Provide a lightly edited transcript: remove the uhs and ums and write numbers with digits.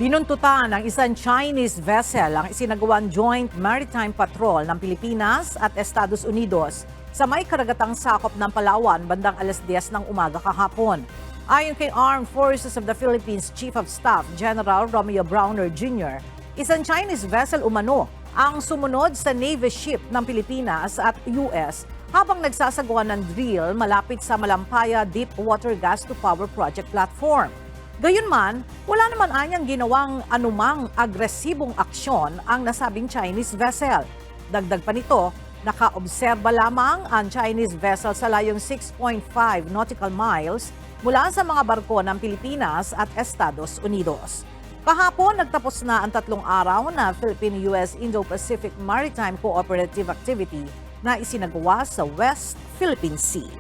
Binuntutan ng isang Chinese vessel ang isinagawang joint maritime patrol ng Pilipinas at Estados Unidos sa may karagatang sakop ng Palawan bandang 10:00 ng umaga kahapon. Ayon kay Armed Forces of the Philippines Chief of Staff General Romeo Browner Jr., isang Chinese vessel umano ang sumunod sa Navy ship ng Pilipinas at US habang nagsasagawa ng drill malapit sa Malampaya Deepwater Gas to Power Project platform. Gayunman, wala naman anyang ginawang anumang agresibong aksyon ang nasabing Chinese vessel. Dagdag pa nito, nakaobserba lamang ang Chinese vessel sa layong 6.5 nautical miles mula sa mga barko ng Pilipinas at Estados Unidos. Kahapon, nagtapos na ang 3 araw na Philippine-US Indo-Pacific Maritime Cooperative Activity na isinagawa sa West Philippine Sea.